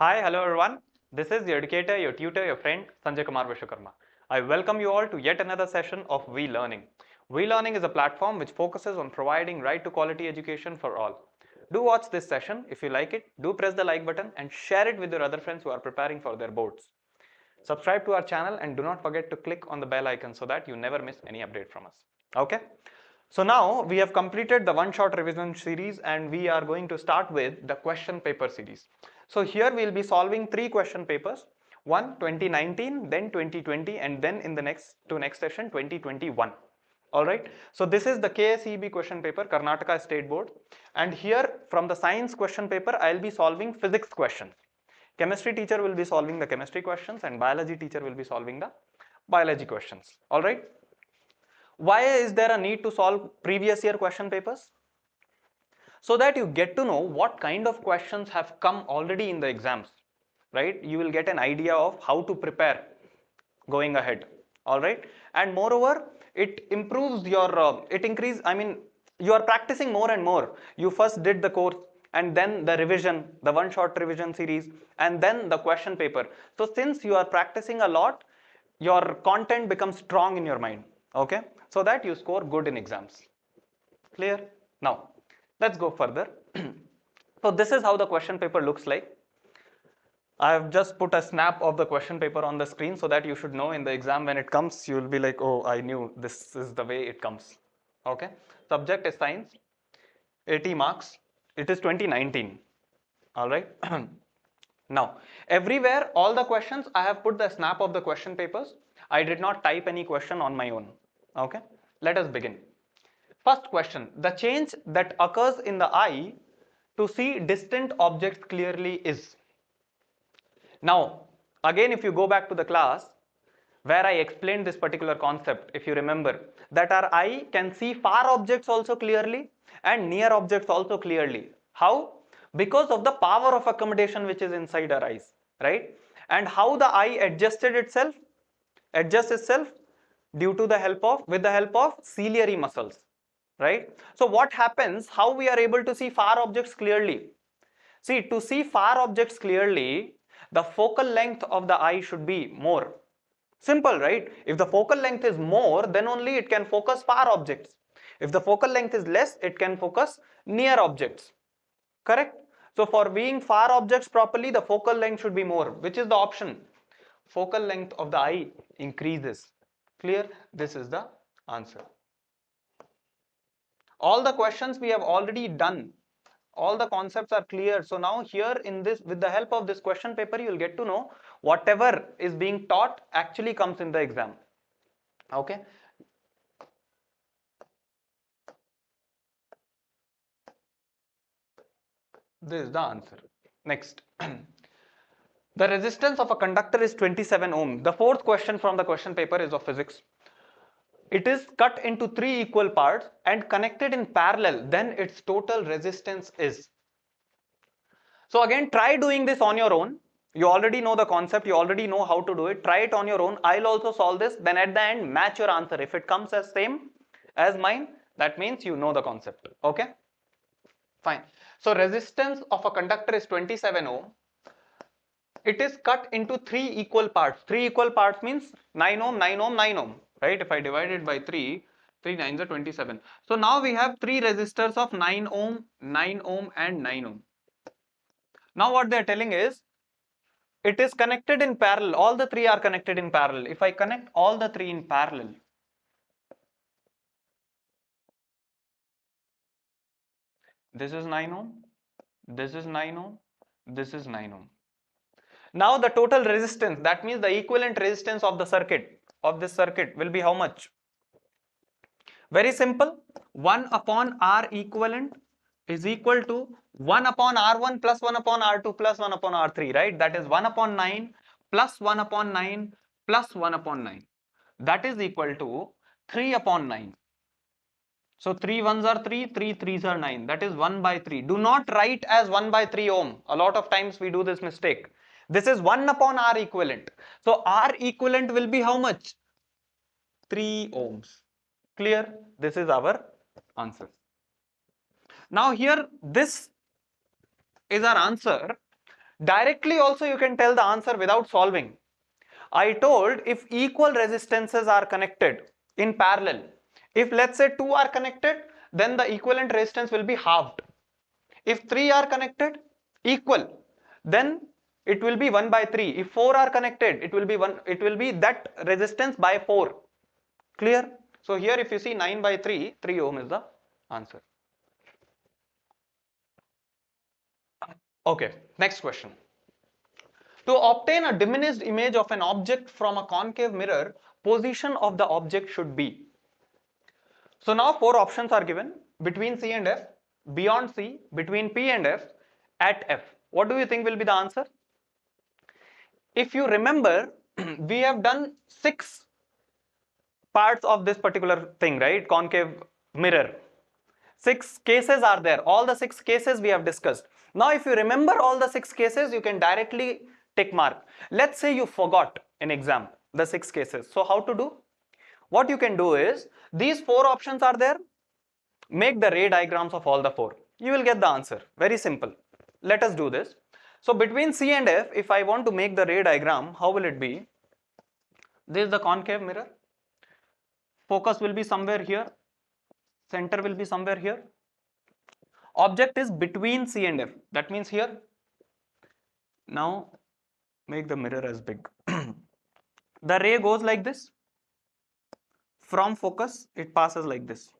Hi, hello everyone. This is your educator, your tutor, your friend Sanjay Vishwakarma. I welcome you all to yet another session of We Learning. We Learning is a platform which focuses on providing right to quality education for all. Do watch this session. If you like it, do press the like button and share it with your other friends who are preparing for their boards. Subscribe to our channel and do not forget to click on the bell icon so that you never miss any update from us. Okay? So now we have completed the one-shot revision series and we are going to start with the question paper series. So here we will be solving 3 question papers, one 2019, then 2020 and then in the next session 2021. Alright, so this is the KSEEB question paper, Karnataka State Board, and here from the science question paper I will be solving physics questions. Chemistry teacher will be solving the chemistry questions and biology teacher will be solving the biology questions. Alright. Why is there a need to solve previous year question papers? So that you get to know what kind of questions have come already in the exams, right? You will get an idea of how to prepare going ahead, all right? And moreover, it improves your, you are practicing more and more. You first did the course and then the revision, the one-shot revision series, and then the question paper. So since you are practicing a lot, your content becomes strong in your mind, okay? So that you score good in exams. Clear? Now, let's go further. So this is how the question paper looks like. I have just put a snap of the question paper on the screen so that you should know in the exam when it comes, you will be like, oh, I knew this is the way it comes. Okay. Subject is science, 80 marks. It is 2019. All right. Now, everywhere, all the questions, I have put the snap of the question papers. I did not type any question on my own. Okay. Let us begin. First question, the change that occurs in the eye to see distant objects clearly is. Now, again, if you go back to the class where I explained this particular concept, if you remember, that our eye can see far objects also clearly and near objects also clearly. How? Because of the power of accommodation which is inside our eyes, right? And how the eye adjusts itself due to the help of, with the help of ciliary muscles, right? So what happens, how we are able to see far objects clearly? See, to see far objects clearly, the focal length of the eye should be more. Simple, right? If the focal length is more, then only it can focus far objects. If the focal length is less, it can focus near objects. Correct? So for viewing far objects properly, the focal length should be more. Which is the option? Focal length of the eye increases. Clear? This is the answer. All the questions we have already done. All the concepts are clear. So now here in this, with the help of this question paper, you will get to know whatever is being taught actually comes in the exam. Okay. This is the answer. Next. The resistance of a conductor is 27 ohm. The fourth question from the question paper is of physics. It is cut into 3 equal parts and connected in parallel. Then its total resistance is. So again, try doing this on your own. You already know the concept, you already know how to do it. Try it on your own. I'll also solve this. Then at the end, match your answer. If it comes as same as mine, that means you know the concept. Okay? Fine. So resistance of a conductor is 27 ohm. It is cut into 3 equal parts. 3 equal parts means 9 ohm, 9 ohm, 9 ohm. Right? If I divide it by 3, 3 9s are 27. So now we have 3 resistors of 9 ohm, 9 ohm and 9 ohm. Now what they are telling is, it is connected in parallel. All the 3 are connected in parallel. If I connect all the 3 in parallel, this is 9 ohm, this is 9 ohm, this is 9 ohm. Now the total resistance, that means the equivalent resistance of the circuit, of this circuit will be how much? Very simple. 1 upon R equivalent is equal to 1 upon R1 plus 1 upon R2 plus 1 upon R3, right? That is 1 upon 9 plus 1 upon 9 plus 1 upon 9. That is equal to 3 upon 9. So 3 ones are 3, 3 threes are 9. That is 1 by 3. Do not write as 1 by 3 ohm. A lot of times we do this mistake. This is 1 upon R equivalent. So R equivalent will be how much? 3 ohms. Clear? This is our answer. Now here, this is our answer. Directly also you can tell the answer without solving. I told if equal resistances are connected in parallel, if let's say 2 are connected, then the equivalent resistance will be halved. If 3 are connected equal, then it will be 1 by 3. If 4 are connected, it will be that resistance by 4. Clear? So here if you see 9 by 3, 3 ohm is the answer. Okay, next question. To obtain a diminished image of an object from a concave mirror, position of the object should be. So now 4 options are given: between C and F, beyond C, between P and F, at F. What do you think will be the answer? If you remember, we have done 6 parts of this particular thing, right? Concave mirror. 6 cases are there. All the 6 cases we have discussed. Now if you remember all the 6 cases, you can directly tick mark. Let's say you forgot in exam the 6 cases. So how to do? What you can do is, these 4 options are there. Make the ray diagrams of all the 4. You will get the answer. Very simple. Let us do this. So between C and F, if I want to make the ray diagram, how will it be? This is the concave mirror. Focus will be somewhere here. Center will be somewhere here. Object is between C and F. That means here. Now make the mirror as big. The ray goes like this. From focus, it passes like this.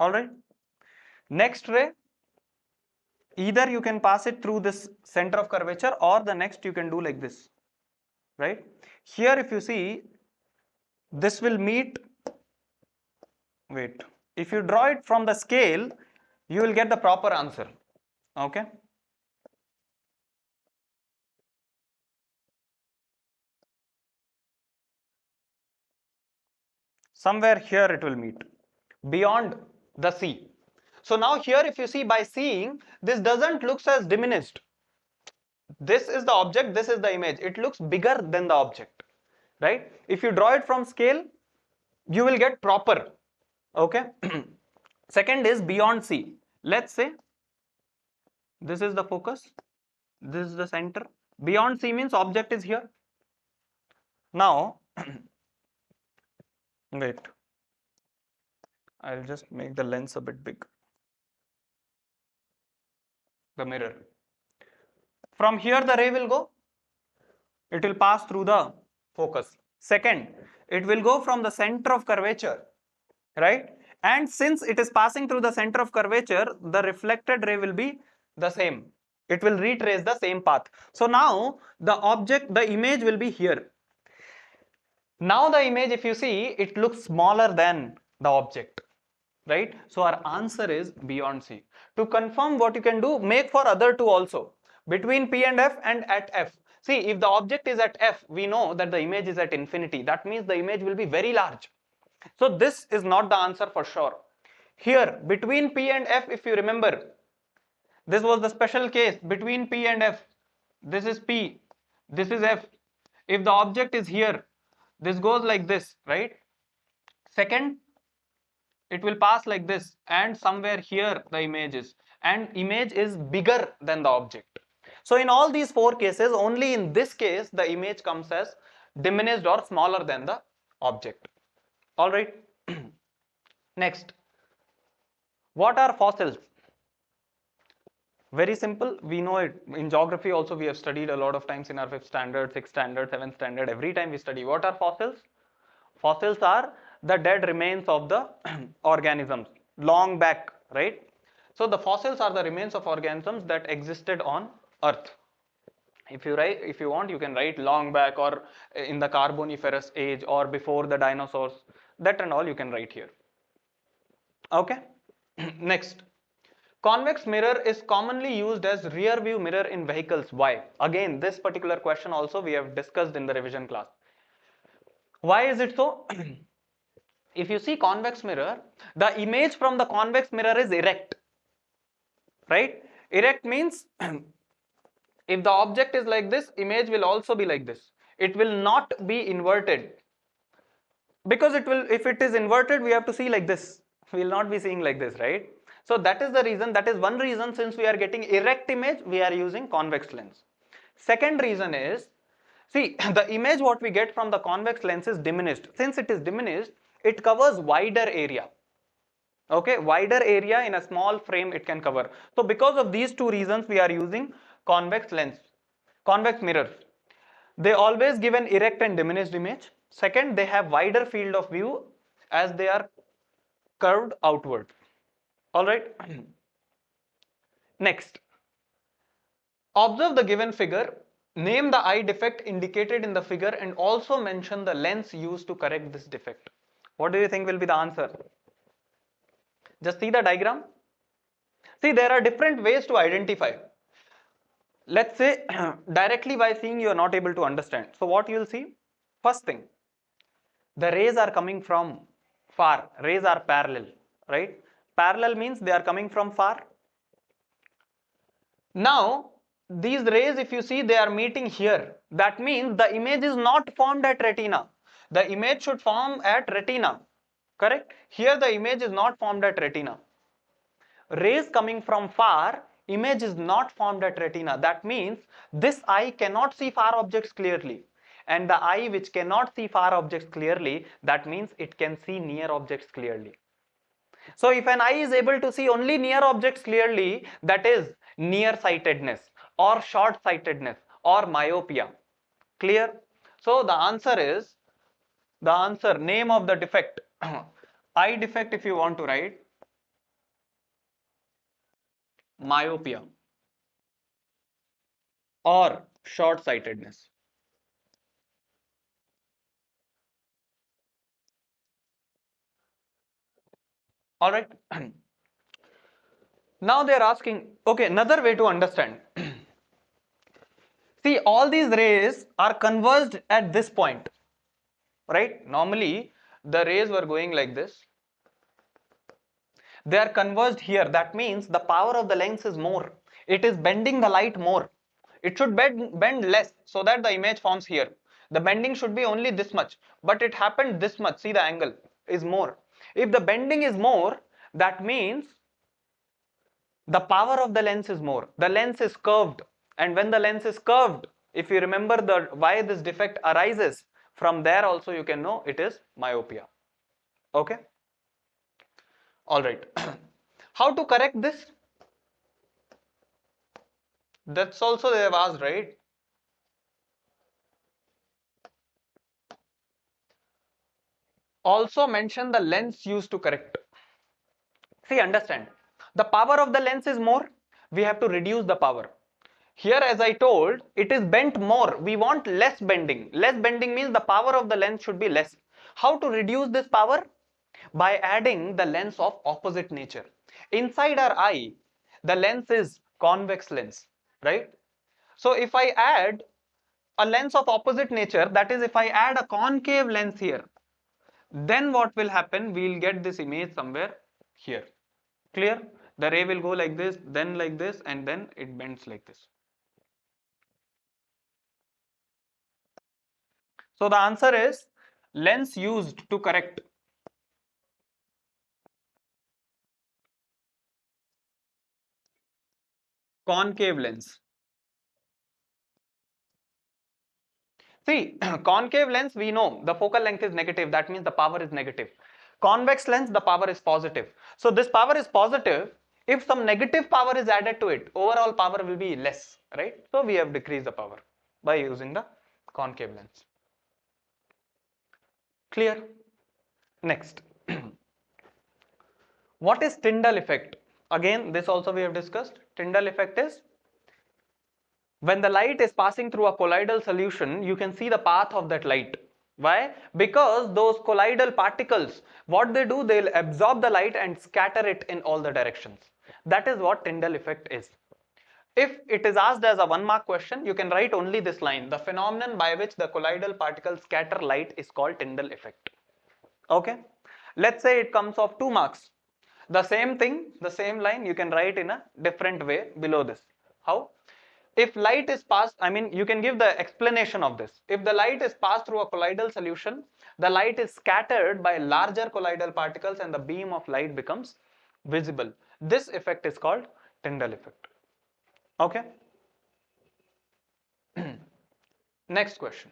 Alright. Next ray, either you can pass it through this center of curvature, or the next you can do like this. Right? Here if you see, this will meet. Wait. If you draw it from the scale, you will get the proper answer. Okay. Somewhere here it will meet, beyond the C. So now here if you see, by seeing, this doesn't look as diminished. This is the object, this is the image. It looks bigger than the object, right? If you draw it from scale, you will get proper. Okay. Second is beyond C. Let's say this is the focus, this is the center. Beyond C means object is here. Now wait, I'll just make the lens a bit big. The mirror. From here the ray will go. It will pass through the focus. Second, it will go from the center of curvature, right? And since it is passing through the center of curvature, the reflected ray will be the same. It will retrace the same path. So now the object, the image will be here. Now the image, if you see, it looks smaller than the object, right? So our answer is beyond C. To confirm, what you can do, make for other two also, between P and F and at F. See, if the object is at F, we know that the image is at infinity. That means the image will be very large. So this is not the answer for sure. Here, between P and F, if you remember, this was the special case between P and F. This is P, this is F. If the object is here, this goes like this, right? Second, it will pass like this, and somewhere here the image is, and image is bigger than the object. So in all these 4 cases, only in this case the image comes as diminished or smaller than the object. All right. Next, what are fossils? Very simple, we know it. In geography also we have studied a lot of times in our 5th standard, 6th standard, 7th standard. Every time we study, what are fossils? Fossils are the dead remains of the organisms long back, right? So the fossils are the remains of organisms that existed on Earth. If you want, you can write long back, or in the Carboniferous age, or before the dinosaurs. That and all you can write here. Okay. Next, convex mirror is commonly used as rear view mirror in vehicles. Why? Again, this particular question also we have discussed in the revision class. Why is it so? If you see convex mirror, the image from the convex mirror is erect, right? Erect means if the object is like this, image will also be like this. It will not be inverted, because it will, if it is inverted, we have to see like this. We will not be seeing like this, right? So that is the reason, that is one reason, since we are getting erect image, we are using convex lens. Second reason is, see, the image what we get from the convex lens is diminished. Since it is diminished, it covers wider area. Okay, wider area in a small frame it can cover. So because of these two reasons, we are using convex lens, convex mirrors. They always give an erect and diminished image. Second, they have wider field of view as they are curved outward. All right. Next, observe the given figure, name the eye defect indicated in the figure, and also mention the lens used to correct this defect. What do you think will be the answer? Just see the diagram. See, there are different ways to identify. Let's say directly by seeing you are not able to understand. So what you will see? First thing, the rays are coming from far. Rays are parallel, right? Parallel means they are coming from far. Now, these rays, if you see, they are meeting here. That means the image is not formed at retina. The image should form at retina, correct? Here the image is not formed at retina. Rays coming from far, image is not formed at retina. That means this eye cannot see far objects clearly. And the eye which cannot see far objects clearly, that means it can see near objects clearly. So if an eye is able to see only near objects clearly, that is nearsightedness or short-sightedness or myopia. Clear? So the answer is, name of the defect, eye defect if you want to write, myopia or short-sightedness. All right. Now they are asking, okay, another way to understand. See, all these rays are converged at this point, right? Normally, the rays were going like this. They are converged here. That means the power of the lens is more. It is bending the light more. It should bend less so that the image forms here. The bending should be only this much, but it happened this much. See, the angle is more. If the bending is more, that means the power of the lens is more. The lens is curved, and when the lens is curved, if you remember the why this defect arises, from there also you can know it is myopia. Okay. All right. How to correct this? That's also they have asked, right? Also mention the lens used to correct. See, understand. The power of the lens is more. We have to reduce the power. Here, as I told, it is bent more. We want less bending. Less bending means the power of the lens should be less. How to reduce this power? By adding the lens of opposite nature. Inside our eye, the lens is convex lens, right? So if I add a lens of opposite nature, that is if I add a concave lens here, then what will happen? We will get this image somewhere here. Clear? The ray will go like this, and then it bends like this. So the answer is lens used to correct concave lens. See, concave lens, we know the focal length is negative. That means the power is negative. Convex lens, the power is positive. So this power is positive. If some negative power is added to it, overall power will be less, right? So we have decreased the power by using the concave lens. Clear? Next. What is Tyndall effect? Again, this also we have discussed. Tyndall effect is when the light is passing through a colloidal solution, you can see the path of that light. Why? Because those colloidal particles, what they do, they'll absorb the light and scatter it in all the directions. That is what Tyndall effect is. If it is asked as a 1-mark question, you can write only this line. The phenomenon by which the colloidal particles scatter light is called Tyndall effect. Okay? Let's say it comes off 2 marks. The same thing, the same line, you can write in a different way below this. How? If light is passed, you can give the explanation of this. If the light is passed through a colloidal solution, the light is scattered by larger colloidal particles and the beam of light becomes visible. This effect is called Tyndall effect. Okay. Next question.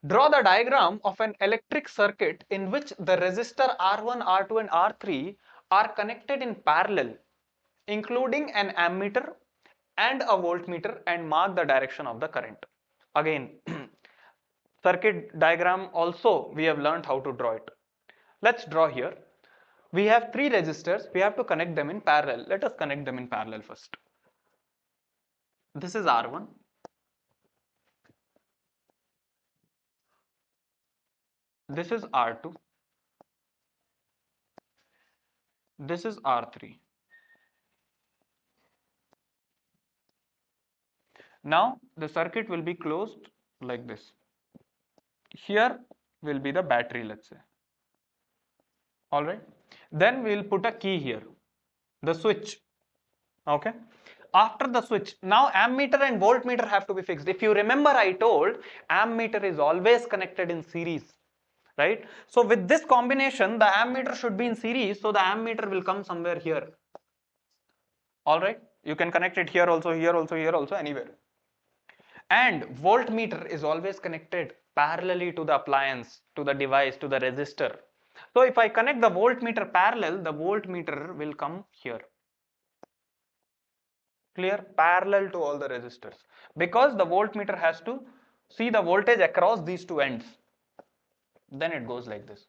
Draw the diagram of an electric circuit in which the resistor R1, R2 and R3 are connected in parallel, including an ammeter and a voltmeter, and mark the direction of the current. Again, circuit diagram also we have learned how to draw it. Let's draw here. We have three resistors. We have to connect them in parallel. Let us connect them in parallel first. This is R1. This is R2. This is R3. Now the circuit will be closed like this. Here will be the battery, let's say. Alright. Then we'll put a key here. The switch. Okay. After the switch, now ammeter and voltmeter have to be fixed. If you remember, I told ammeter is always connected in series. Right? So with this combination, the ammeter should be in series. So the ammeter will come somewhere here. Alright. You can connect it here also, here also, here also, anywhere. And voltmeter is always connected parallelly to the appliance, to the device, to the resistor. So if I connect the voltmeter parallel, the voltmeter will come here. Clear? Parallel to all the resistors. Because the voltmeter has to see the voltage across these two ends. Then it goes like this.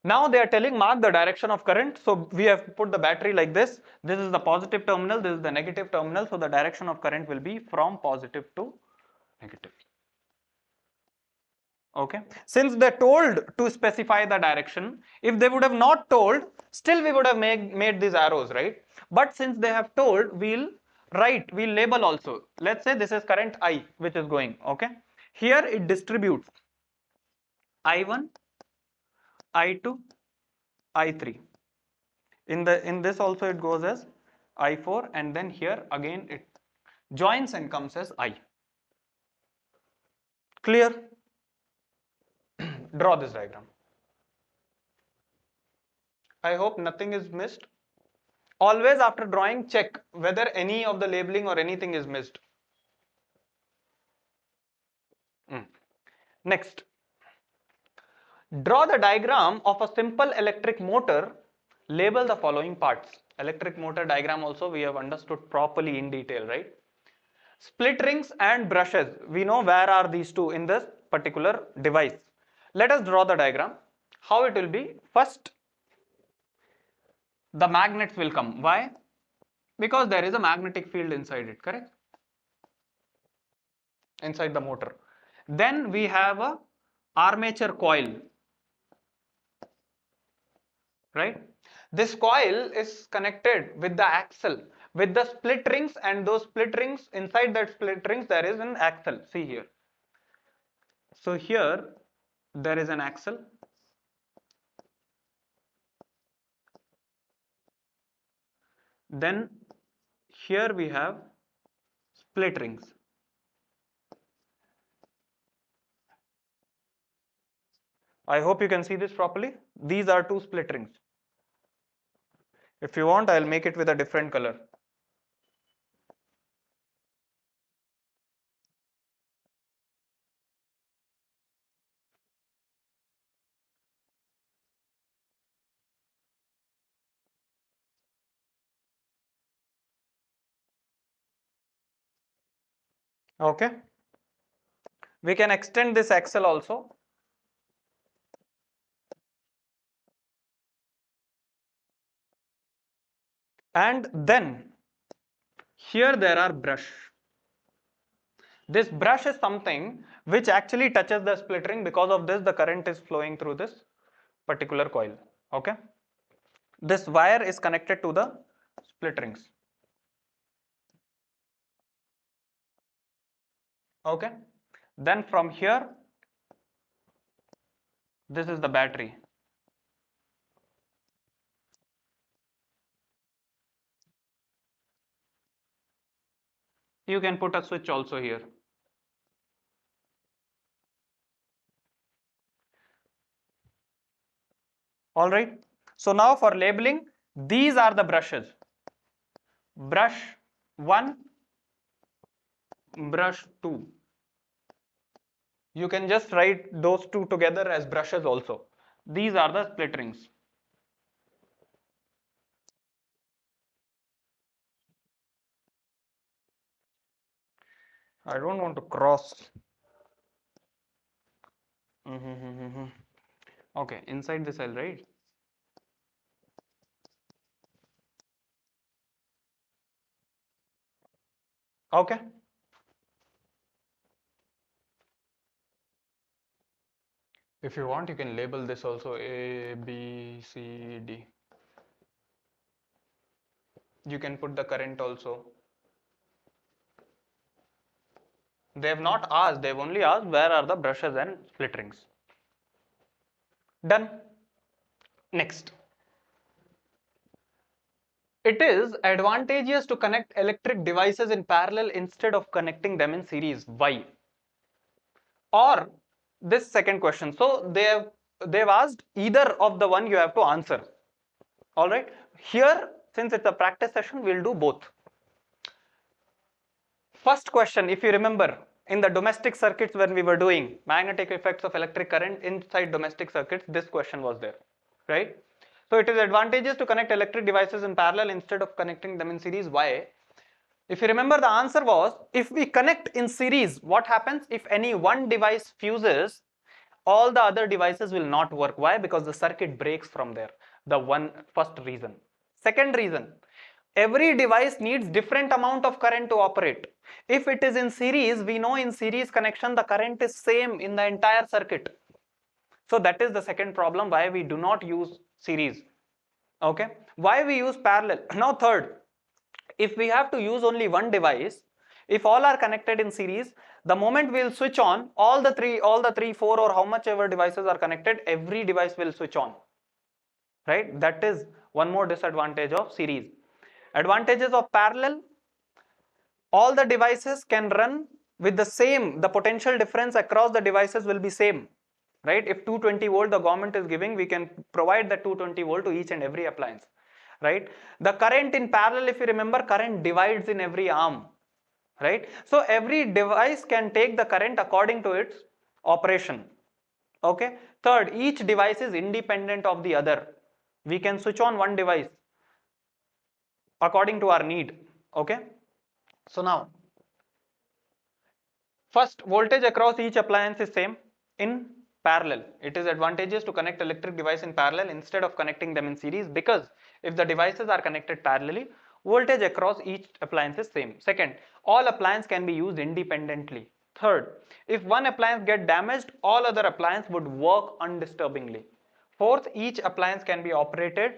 Now they are telling mark the direction of current. So we have put the battery like this. This is the positive terminal, this is the negative terminal. So the direction of current will be from positive to negative. Okay. Since they told to specify the direction, if they would have not told, still we would have made these arrows, right? But since they have told, we'll label also. Let's say this is current I which is going. Okay. Here it distributes I1, I2, I3. In this also it goes as I4, and then here again it joins and comes as I. Clear? Draw this diagram. I hope nothing is missed. Always after drawing, check whether any of the labeling or anything is missed. Next, draw the diagram of a simple electric motor. Label the following parts. Electric motor diagram also we have understood properly in detail, right? Split rings and brushes. We know where are these two in this particular device. Let us draw the diagram. How it will be? First, the magnets will come. Why? Because there is a magnetic field inside it, correct? Inside the motor. Then we have a armature coil, right? This coil is connected with the axle, with the split rings, and those split rings, inside that split rings there is an axle. See here. So here there is an axle. Then here we have split rings. I hope you can see this properly. These are two split rings. If you want, I'll make it with a different color. Okay. We can extend this axle also. And then here there are brush. This brush is something which actually touches the split ring. Because of this, the current is flowing through this particular coil. Okay. This wire is connected to the split rings. Okay. Then from here, this is the battery. You can put a switch also here. All right. So now for labeling, These are the brushes. Brush 1, brush 2. You can just write those two together as brushes also. These are the split rings. I don't want to cross. Okay, inside the cell, right? Okay. If you want, you can label this also A, B, C, D. You can put the current also. They have not asked, they've only asked where are the brushes and split rings. Done. Next. It is advantageous to connect electric devices in parallel instead of connecting them in series. Why? Or this second question. So they've asked either of the one you have to answer. All right. Here, since it's a practice session, we'll do both. First question, if you remember, in the domestic circuits when we were doing magnetic effects of electric current inside domestic circuits, this question was there, right? So it is advantageous to connect electric devices in parallel instead of connecting them in series. Why? If you remember, the answer was, if we connect in series, what happens? If any one device fuses, all the other devices will not work. Why? Because the circuit breaks from there. The first reason. Second reason, every device needs different amount of current to operate. If it is in series, we know in series connection the current is same in the entire circuit. So that is the second problem why we do not use series. Okay, why we use parallel. Now third, if we have to use only one device, if all are connected in series, the moment we'll switch on, all the three, four, or how much ever devices are connected, every device will switch on, right? That is one more disadvantage of series. Advantages of parallel, all the devices can run with the potential difference across the devices will be same, right? If 220 volt the government is giving, we can provide the 220 volt to each and every appliance, right? The current in parallel, if you remember, current divides in every arm, right? So every device can take the current according to its operation. Okay. Third, each device is independent of the other. We can switch on one device according to our need. Okay. So now, first, voltage across each appliance is same in parallel. It is advantageous to connect electric device in parallel instead of connecting them in series, because if the devices are connected parallelly, voltage across each appliance is same. Second, all appliances can be used independently. Third, if one appliance get damaged, all other appliances would work undisturbingly. Fourth, each appliance can be operated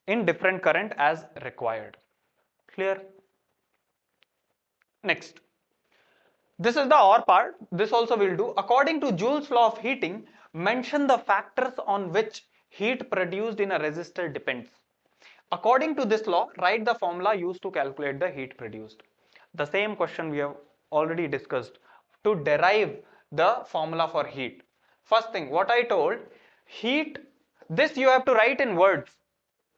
in different current as required. Clear? Next. This is the OR part. This also we'll do. According to Joule's law of heating, mention the factors on which heat produced in a resistor depends. According to this law, write the formula used to calculate the heat produced. The same question we have already discussed to derive the formula for heat. First thing, what I told, heat, this you have to write in words.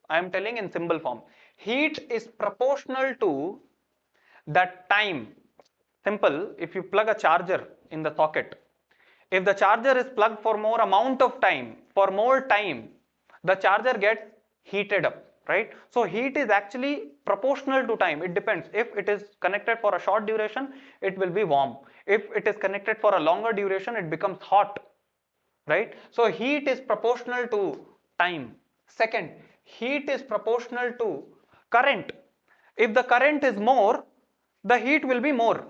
I am telling in symbol form. Heat is proportional to the time. Simple, if you plug a charger in the socket, if the charger is plugged for more amount of time, for more time, the charger gets heated up, right? So heat is actually proportional to time. It depends. If it is connected for a short duration, it will be warm. If it is connected for a longer duration, it becomes hot, right? So heat is proportional to time. Second, heat is proportional to current. If the current is more, the heat will be more.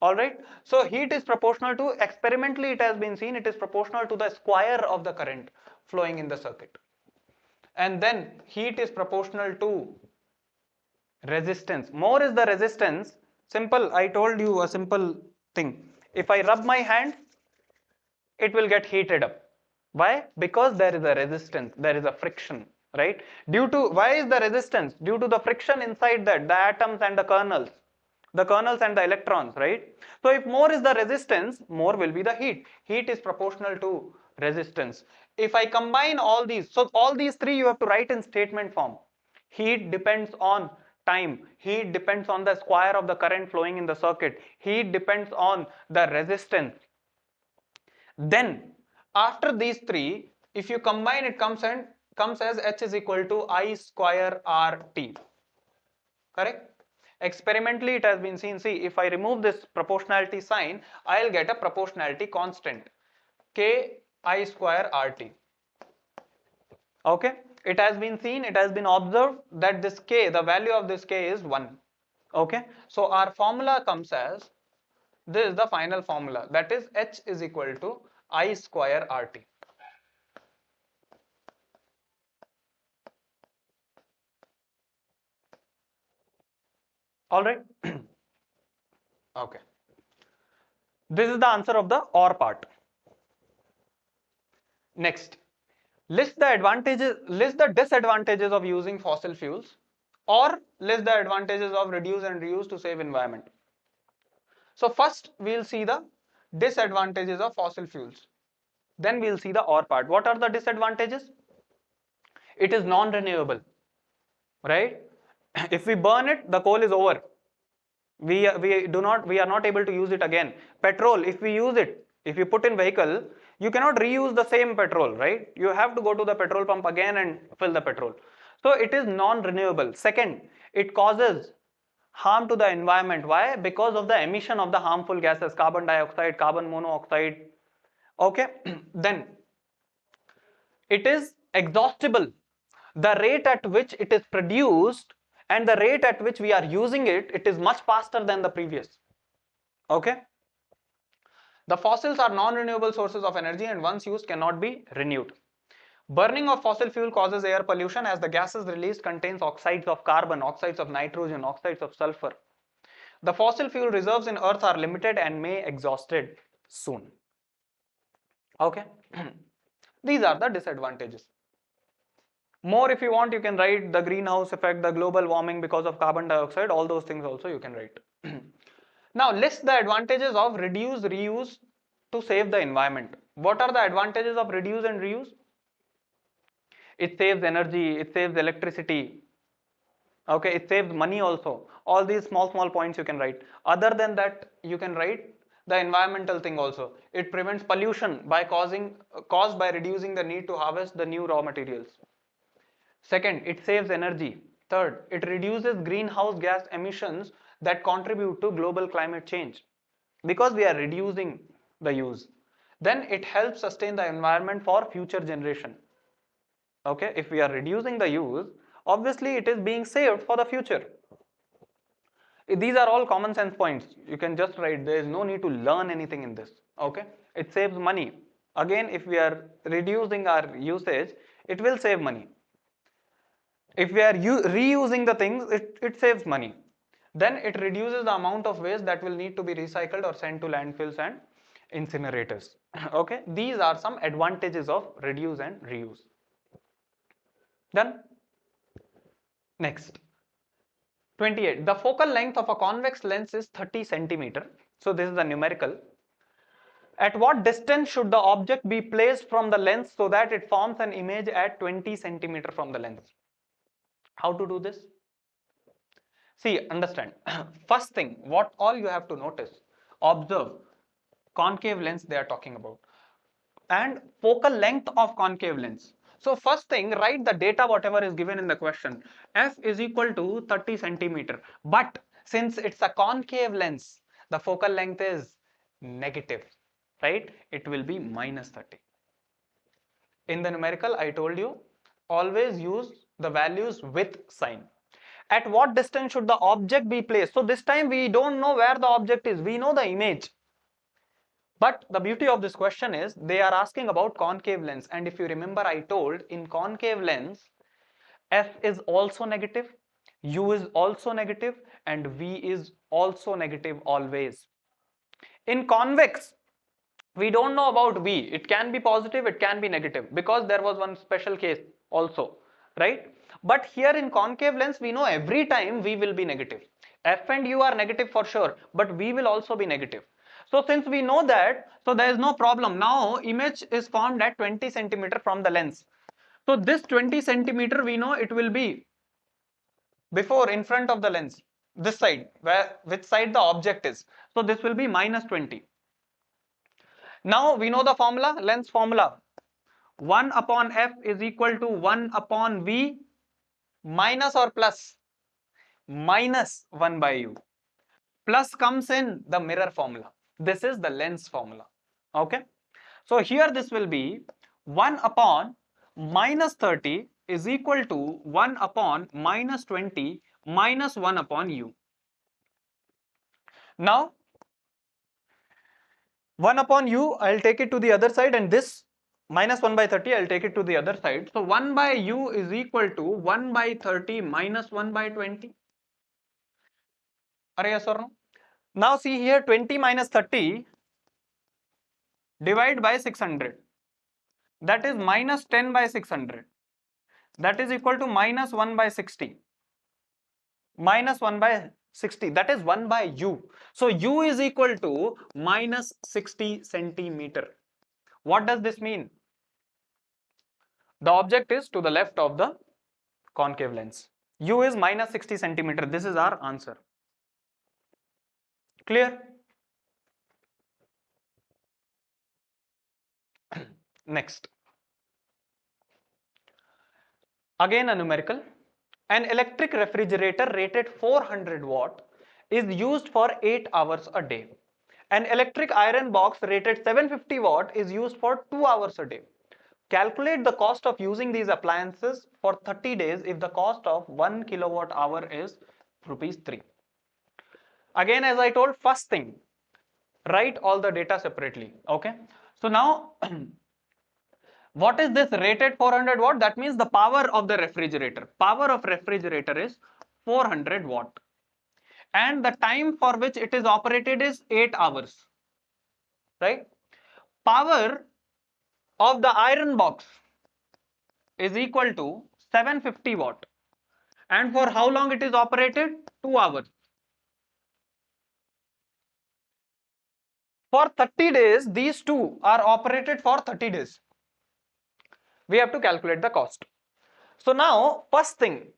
All right. So heat is proportional to, experimentally it has been seen, it is proportional to the square of the current flowing in the circuit. And then heat is proportional to resistance. More is the resistance. Simple, I told you a simple thing. If I rub my hand, it will get heated up. Why? Because there is a resistance, there is a friction, right? Due to, why is the resistance? Due to the friction inside that, the atoms and the kernels and the electrons, right? So if more is the resistance, more will be the heat. Heat is proportional to resistance. If I combine all these, so all these three you have to write in statement form. Heat depends on time. Heat depends on the square of the current flowing in the circuit. Heat depends on the resistance. Then after these three, if you combine, it comes as H is equal to I square RT. Correct? Experimentally, it has been seen. See, if I remove this proportionality sign, I'll get a proportionality constant, K I square RT. Okay? It has been seen, it has been observed that this K, the value of this K is 1. Okay? So our formula comes as, this is the final formula, that is H is equal to I square RT. All right? Okay. This is the answer of the OR part. Next, list the disadvantages of using fossil fuels, or list the advantages of reduce and reuse to save environment. So first we'll see the disadvantages of fossil fuels. Then we'll see the OR part. What are the disadvantages? It is non-renewable, right? If we burn it, the coal is over. We are not able to use it again. Petrol, if we use it, if you put in vehicle, you cannot reuse the same petrol, right? You have to go to the petrol pump again and fill the petrol. So it is non-renewable. Second, it causes harm to the environment. Why? Because of the emission of the harmful gases, carbon dioxide, carbon monoxide. Okay. Then it is exhaustible. The rate at which it is produced and the rate at which we are using it, it is much faster than the previous. Okay. The fossils are non-renewable sources of energy and once used cannot be renewed. Burning of fossil fuel causes air pollution as the gases released contains oxides of carbon, oxides of nitrogen, oxides of sulfur. The fossil fuel reserves in earth are limited and may exhausted soon. Okay. These are the disadvantages. More if you want, you can write the greenhouse effect, the global warming because of carbon dioxide, all those things also you can write. Now list the advantages of reduce, reuse to save the environment. What are the advantages of reduce and reuse? It saves energy, it saves electricity. Okay, it saves money also. All these small points you can write. Other than that, you can write the environmental thing also. It prevents pollution by caused by reducing the need to harvest the new raw materials. Second, it saves energy. Third, it reduces greenhouse gas emissions that contribute to global climate change because we are reducing the use. Then it helps sustain the environment for future generation. Okay, if we are reducing the use, obviously it is being saved for the future. These are all common sense points. You can just write, there is no need to learn anything in this. Okay, it saves money. Again, if we are reducing our usage, it will save money. If we are reusing the things, it saves money. Then it reduces the amount of waste that will need to be recycled or sent to landfills and incinerators. Okay, these are some advantages of reduce and reuse. Done. Next, 28. The focal length of a convex lens is 30 centimeter. So this is the numerical. At what distance should the object be placed from the lens so that it forms an image at 20 centimeter from the lens? How to do this? See, understand. First thing, what all you have to notice, observe, concave lens they are talking about, and focal length of concave lens. So first thing, write the data whatever is given in the question. F is equal to 30 centimeter. But since it's a concave lens, the focal length is negative, right? It will be minus 30. In the numerical, I told you, always use the values with sign. At what distance should the object be placed? So this time we don't know where the object is, we know the image. But the beauty of this question is they are asking about concave lens, and if you remember, I told in concave lens F is also negative, U is also negative, and V is also negative always. In convex, we don't know about V. It can be positive, it can be negative, because there was one special case also, right? But here in concave lens, we know every time V will be negative. F and U are negative for sure, but V will also be negative. So since we know that, so there is no problem. Now image is formed at 20 centimeter from the lens. So this 20 centimeter, we know it will be before in front of the lens, this side, which side the object is. So this will be minus 20. Now we know the formula, lens formula. 1 upon f is equal to 1 upon v minus or plus minus 1 by u. Plus comes in the mirror formula. This is the lens formula. Okay. So here this will be 1 upon minus 30 is equal to 1 upon minus 20 minus 1 upon u. Now 1 upon u, I'll take it to the other side, and this minus 1 by 30, I'll take it to the other side. So 1 by u is equal to 1 by 30 minus 1 by 20. Are yes or no? Now see here, 20 minus 30 divide by 600. That is minus 10 by 600. That is equal to minus 1 by 60. Minus 1 by 60. That is 1 by u. So u is equal to minus 60 centimeter. What does this mean? The object is to the left of the concave lens. U is minus 60 centimeter. This is our answer. Clear? Next. Again a numerical. An electric refrigerator rated 400 watt is used for 8 hours a day. An electric iron box rated 750 watt is used for 2 hours a day. Calculate the cost of using these appliances for 30 days if the cost of 1 kilowatt hour is rupees 3. Again, as I told, first thing, write all the data separately. Okay. So now, what is this rated 400 watt? That means the power of the refrigerator. Power of refrigerator is 400 watt. And the time for which it is operated is 8 hours. Right? Power of the iron box is equal to 750 watt. And for how long it is operated? 2 hours. For 30 days, these two are operated for 30 days. We have to calculate the cost. So now, first thing,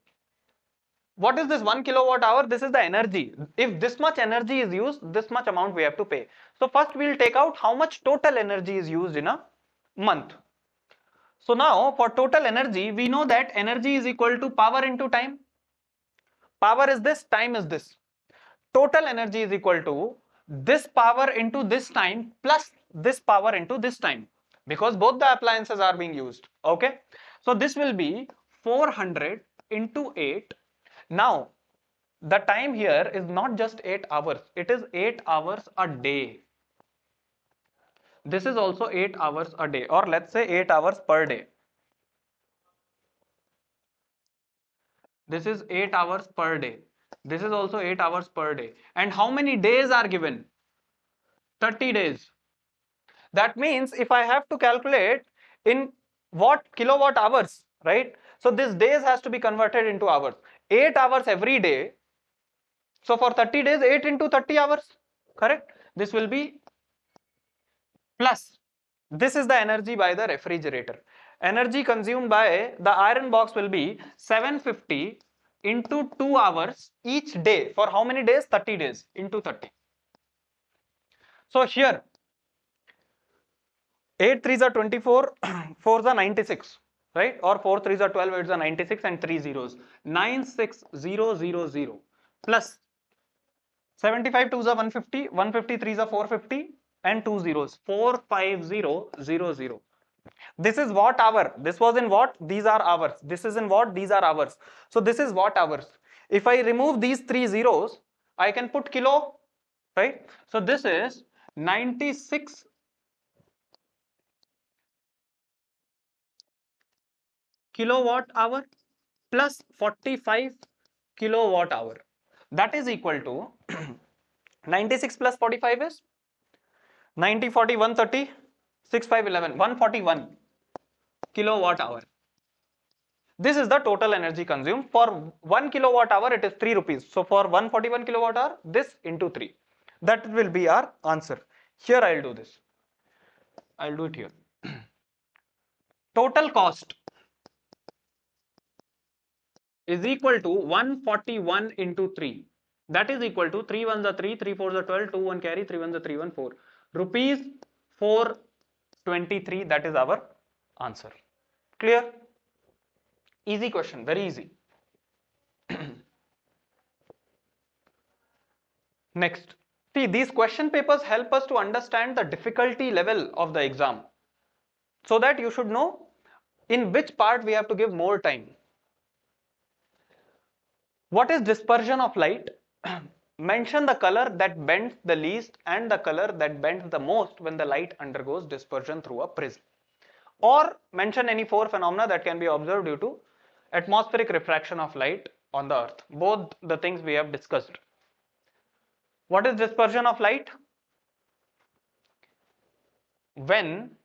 what is this 1 kilowatt hour? This is the energy. If this much energy is used, this much amount we have to pay. So first we'll take out how much total energy is used in a month. So now for total energy, we know that energy is equal to power into time. Power is this, time is this. Total energy is equal to this power into this time plus this power into this time, because both the appliances are being used. Okay. So this will be 400 into 8. Now the time here is not just 8 hours, it is 8 hours a day. This is also 8 hours a day, or let's say 8 hours per day. This is 8 hours per day. This is also 8 hours per day. And how many days are given? 30 days. That means if I have to calculate in what kilowatt hours, right? So this days has to be converted into hours. 8 hours every day. So for 30 days, 8 into 30 hours, correct? This will be plus. This is the energy by the refrigerator. Energy consumed by the iron box will be 750 into 2 hours each day. For how many days? 30 days into 30. So here 8 3s are 24, 4s are 96, right? Or 4 3s are 12, 8s are 96, and 3 zeros. 96000 plus 75 2s are 150, 150 3s are 450, and 2 zeros. 45000. This is watt hour. This was in watt, these are hours. This is in watt, these are hours. So this is watt hours. If I remove these 3 zeros, I can put kilo, right? So this is 96 kilowatt hour plus 45 kilowatt hour. That is equal to 96 plus 45 is 90, 40, 130, 6, 5, 11, 141 kilowatt hour. This is the total energy consumed. For 1 kilowatt hour, it is 3 rupees. So for 141 kilowatt hour, this into 3. That will be our answer. Here I'll do this. I'll do it here. Total cost is equal to 141 into 3. That is equal to 3 ones are 3, 3 fours are 12, 2 1 carry, 3 ones are 3 1 4. Rupees 423. That is our answer. Clear? Easy question, very easy. Next, see, these question papers help us to understand the difficulty level of the exam, so that you should know in which part we have to give more time. What is dispersion of light? Mention the color that bends the least and the color that bends the most when the light undergoes dispersion through a prism. Or mention any four phenomena that can be observed due to atmospheric refraction of light on the earth. Both the things we have discussed. What is dispersion of light? When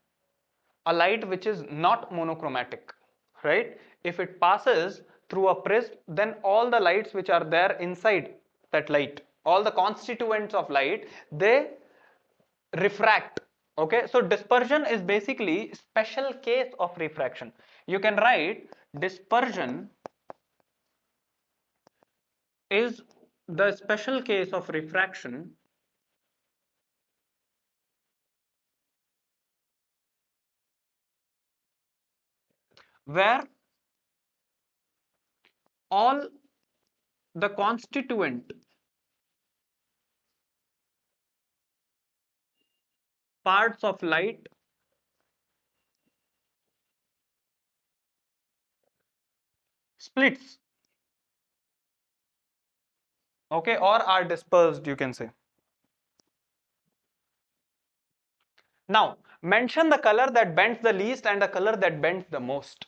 a light which is not monochromatic, right? If it passes through a prism, then all the lights which are there inside that light, all the constituents of light, they refract. Okay, so dispersion is basically special case of refraction. You can write dispersion is the special case of refraction where all the constituent parts of light splits, okay, or are dispersed, you can say. Now, mention the color that bends the least and the color that bends the most.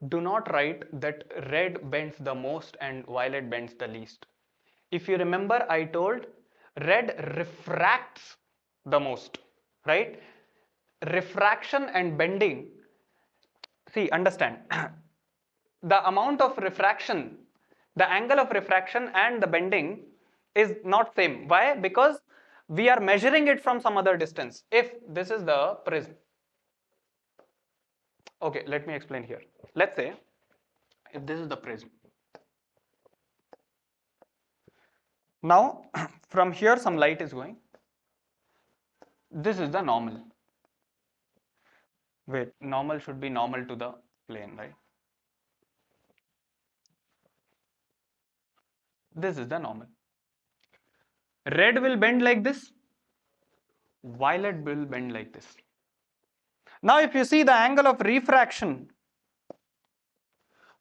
Do not write that red bends the most and violet bends the least. If you remember, I told red refracts the most, right? Refraction and bending, see, understand, the amount of refraction, the angle of refraction and the bending is not same. Why? Because we are measuring it from some other distance. If this is the prism, okay, let me explain here. Let's say if this is the prism. Now, from here some light is going. This is the normal. Wait, normal should be normal to the plane, right? This is the normal. Red will bend like this, violet will bend like this. Now, if you see the angle of refraction,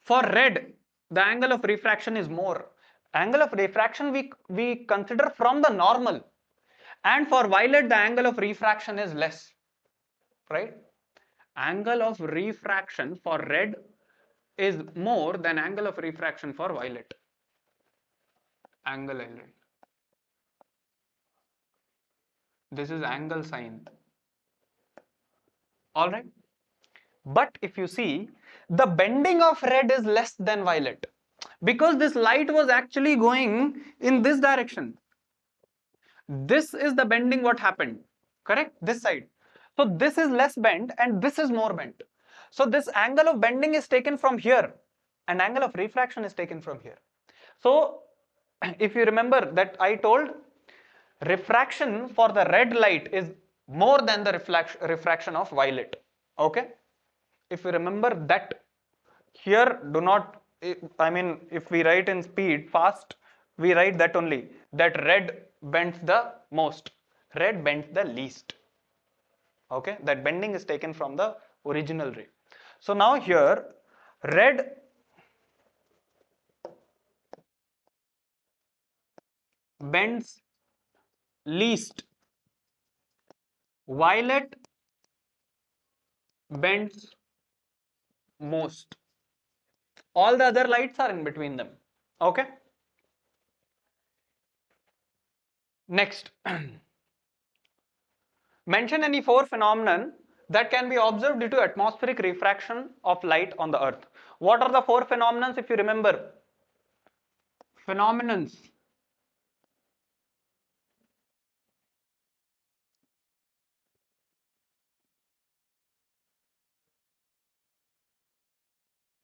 for red, the angle of refraction is more. Angle of refraction we consider from the normal, and for violet, the angle of refraction is less, right? Angle of refraction for red is more than angle of refraction for violet. Angle element. This is angle sign. All right. But if you see, the bending of red is less than violet because this light was actually going in this direction. This is the bending what happened, correct? This side. So this is less bent and this is more bent. So this angle of bending is taken from here and angle of refraction is taken from here. So if you remember that I told refraction for the red light is more than the refraction of violet. Okay, if you remember that, here do not, I mean, if we write in speed fast, we write that only, that red bends the most, red bends the least. Okay, that bending is taken from the original ray. So now here red bends least, violet bends most. All the other lights are in between them. Okay. Next, mention any four phenomenon that can be observed due to atmospheric refraction of light on the earth. What are the four phenomenons if you remember? Phenomenons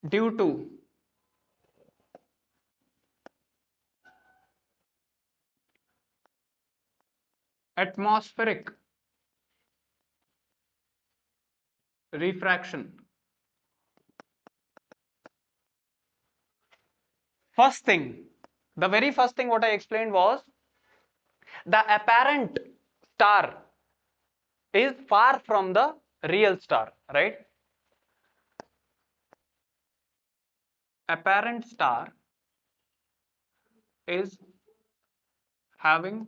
due to atmospheric refraction. First thing, the very first thing what I explained was the apparent star is far from the real star, right? Apparent star is having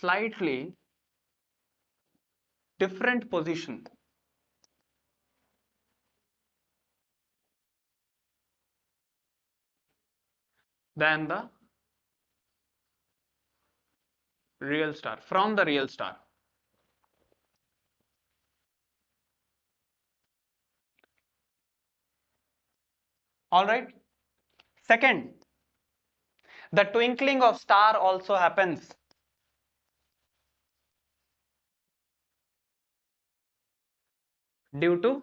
slightly different position than the real star, from the real star. All right. Second, the twinkling of star also happens due to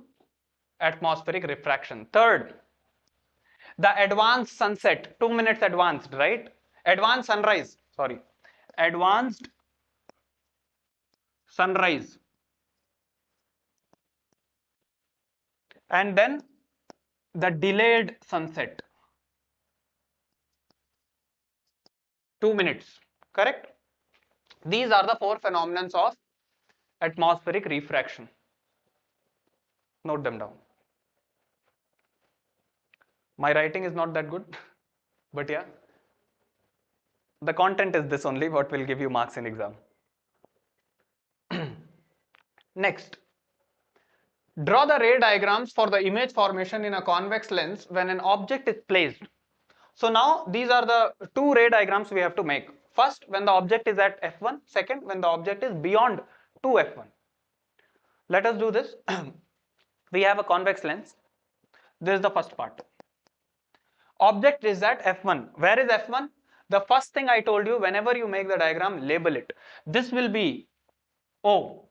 atmospheric refraction. Third, the advanced sunset, 2 minutes advanced, right? Advanced sunrise, sorry. Advanced sunrise. And then the delayed sunset, 2 minutes, correct? These are the four phenomena of atmospheric refraction. Note them down. My writing is not that good, but yeah, the content is this only, what will give you marks in exam. Next, draw the ray diagrams for the image formation in a convex lens when an object is placed. So now these are the two ray diagrams we have to make. First, when the object is at f1. Second, when the object is beyond 2f1. Let us do this. We have a convex lens. This is the first part. Object is at f1. Where is f1? The first thing I told you, whenever you make the diagram, label it. This will be O,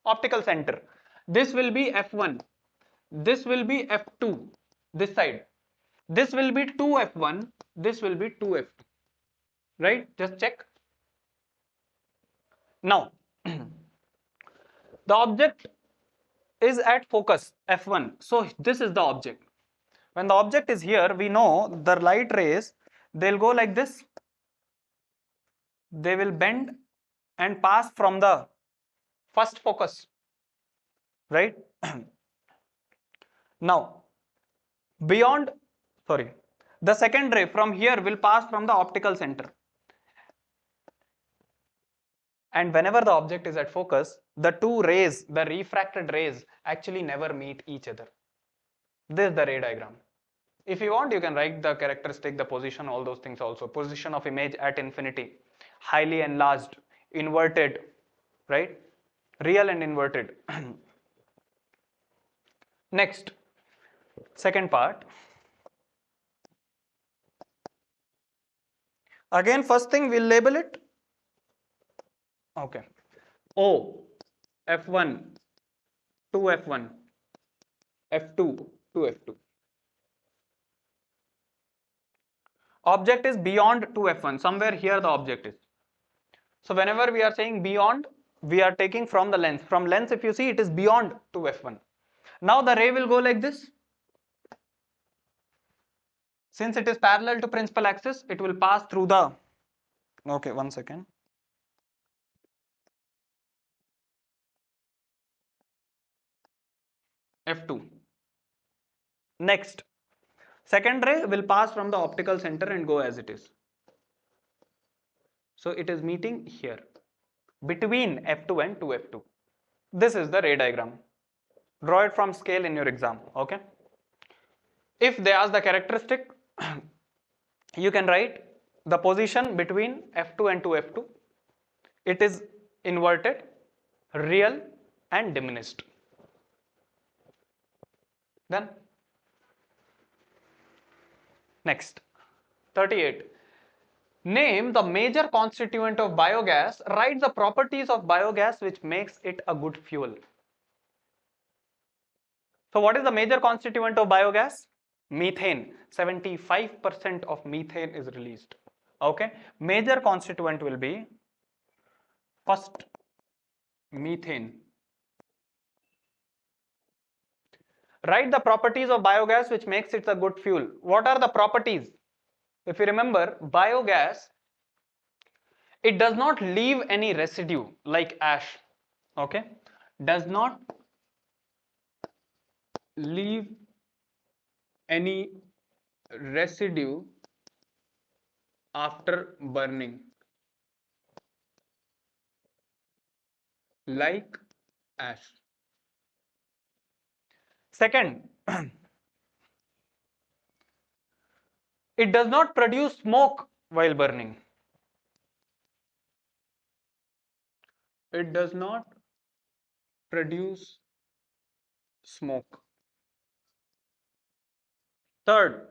optical center. This will be f1. This will be f2, this side. This will be 2f1. This will be 2f2. Right? Just check. Now, the object is at focus f1. So this is the object. When the object is here, we know the light rays, they'll go like this. They will bend and pass from the first focus, right? Now, beyond, sorry, the second ray from here will pass from the optical center. And whenever the object is at focus, the two rays, the refracted rays, actually never meet each other. This is the ray diagram. If you want, you can write the characteristic, the position, all those things also. Position of image at infinity, highly enlarged, inverted, right? Real and inverted. Next, second part. Again, first thing we'll label it. Okay. O, F1, 2F1, F2, 2F2. Object is beyond 2F1. Somewhere here the object is. So whenever we are saying beyond, we are taking from the lens. From lens, if you see, it is beyond 2F1. Now the ray will go like this. Since it is parallel to principal axis, it will pass through the, okay, 1 second. F2. Next, second ray will pass from the optical center and go as it is. So it is meeting here between F2 and 2F2. This is the ray diagram. Draw it from scale in your exam, okay? If they ask the characteristic, you can write the position between F2 and 2F2. It is inverted, real and diminished. Done. Next, 38. Name the major constituent of biogas. Write the properties of biogas which makes it a good fuel. So what is the major constituent of biogas? Methane. 75% of methane is released. Okay. Major constituent will be First, methane. Write the properties of biogas which makes it a good fuel. What are the properties? If you remember, biogas, it does not leave any residue like ash. Okay, does not leave any residue after burning like ash. Second, it does not produce smoke while burning. It does not produce smoke. Third,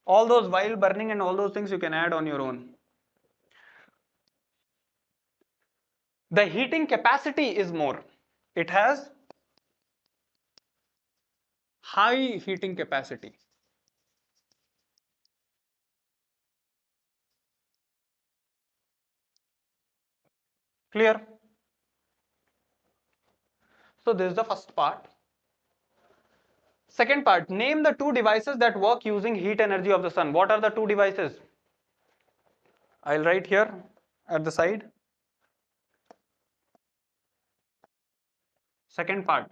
all those while burning and all those things you can add on your own. The heating capacity is more. It has high heating capacity. Clear? So this is the first part. Second part, name the two devices that work using heat energy of the sun. What are the two devices? I'll write here at the side. Second part,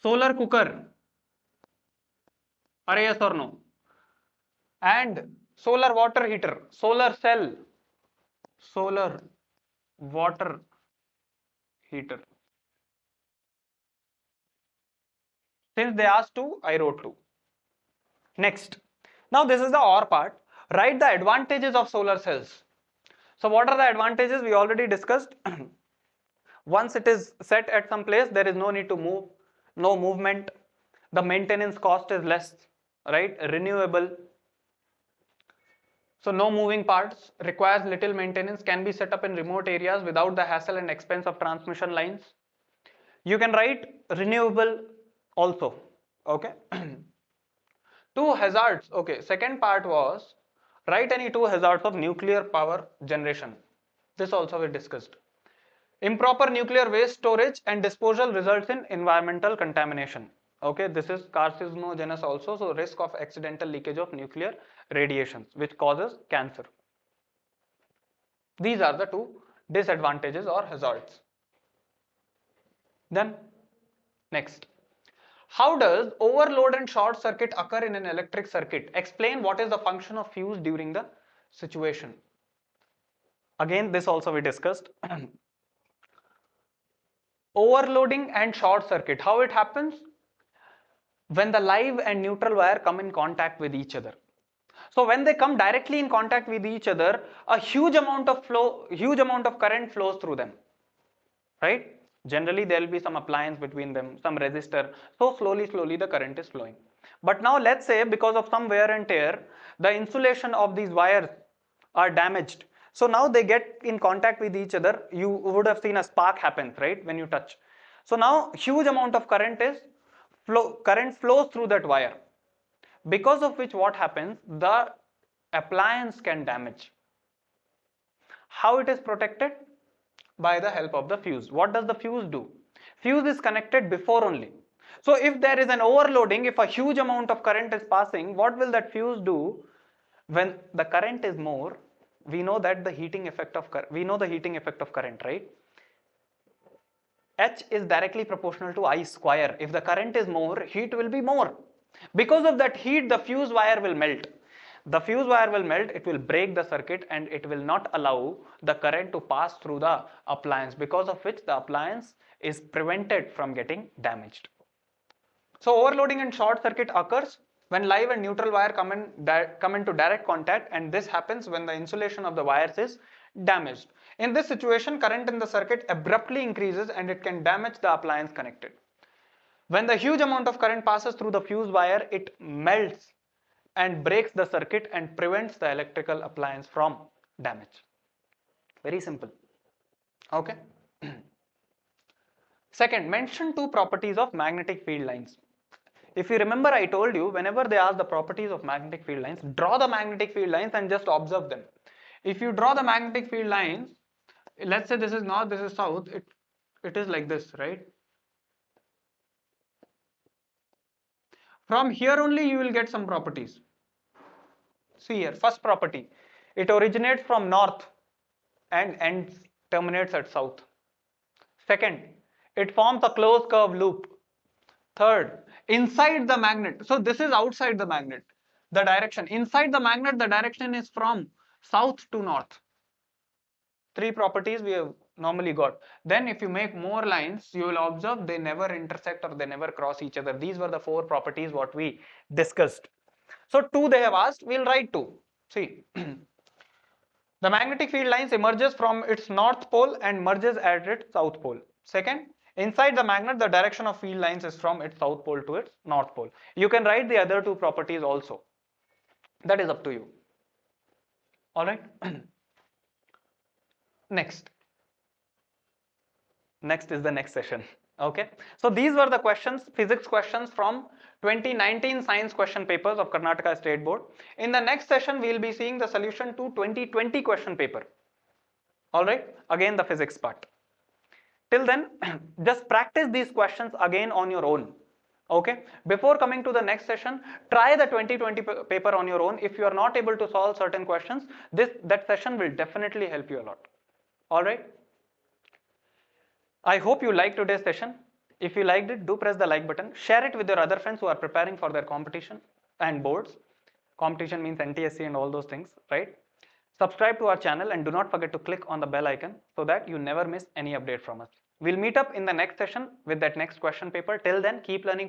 solar cooker. Are yes or no? And solar water heater, solar cell, solar water heater. Since they asked two, I wrote two. Next, now this is the OR part. Write the advantages of solar cells. So what are the advantages? We already discussed. Once it is set at some place, there is no need to move, no movement. The maintenance cost is less, right? Renewable. So no moving parts, requires little maintenance, can be set up in remote areas without the hassle and expense of transmission lines. You can write renewable also, okay? Two hazards, okay. Second part was write any two hazards of nuclear power generation. This also we discussed. Improper nuclear waste storage and disposal results in environmental contamination. Okay, this is carcinogenous also, so risk of accidental leakage of nuclear radiations which causes cancer. These are the two disadvantages or hazards. Then next, how does overload and short circuit occur in an electric circuit? Explain what is the function of fuse during the situation. Again, this also we discussed. Overloading and short circuit, how it happens? When the live and neutral wire come in contact with each other. So when they come directly in contact with each other, a huge amount of current flows through them, right? Generally there will be some appliance between them, some resistor, so slowly the current is flowing. But now let's say because of some wear and tear, the insulation of these wires are damaged. So now they get in contact with each other. You would have seen a spark happens, right, when you touch. So now huge amount of current flows through that wire, because of which what happens, the appliance can damage. How it is protected? By the help of the fuse. What does the fuse do? Fuse is connected before only. So if there is an overloading, if a huge amount of current is passing, what will that fuse do? When the current is more, we know that the heating effect of current, right? H is directly proportional to I square. If the current is more, heat will be more. Because of that heat, the fuse wire will melt. The fuse wire will melt, it will break the circuit and it will not allow the current to pass through the appliance, because of which the appliance is prevented from getting damaged. So overloading and short circuit occurs when live and neutral wire come into direct contact, and this happens when the insulation of the wires is damaged. In this situation, current in the circuit abruptly increases and it can damage the appliance connected. When the huge amount of current passes through the fuse wire, it melts and breaks the circuit and prevents the electrical appliance from damage. Very simple. Okay. Second, mention two properties of magnetic field lines. If you remember, I told you whenever they ask the properties of magnetic field lines, draw the magnetic field lines and just observe them. If you draw the magnetic field lines, let's say this is north, this is south, it is like this, right? From here only you will get some properties. See here, first property, it originates from north and ends terminates at south. Second, it forms a closed curve loop. Third, inside the magnet, so this is outside the magnet, the direction. Inside the magnet, the direction is from south to north. Three properties we have normally got. Then if you make more lines, you will observe they never intersect or they never cross each other. These were the four properties what we discussed. So two they have asked, we'll write two. See, the magnetic field lines emerges from its north pole and merges at its south pole. Second, inside the magnet, the direction of field lines is from its south pole to its north pole. You can write the other two properties also. That is up to you. All right. Next is the next session. Okay, so these were the questions, physics questions from 2019 science question papers of Karnataka State Board. In the next session, we will be seeing the solution to 2020 question paper. All right, again the physics part. Till then, just practice these questions again on your own. Okay, before coming to the next session, try the 2020 paper on your own. If you are not able to solve certain questions, that session will definitely help you a lot. All right. I hope you liked today's session. If you liked it, do press the like button. Share it with your other friends who are preparing for their competition and boards. Competition means NTSC and all those things, right? Subscribe to our channel and do not forget to click on the bell icon so that you never miss any update from us. We'll meet up in the next session with that next question paper. Till then, keep learning.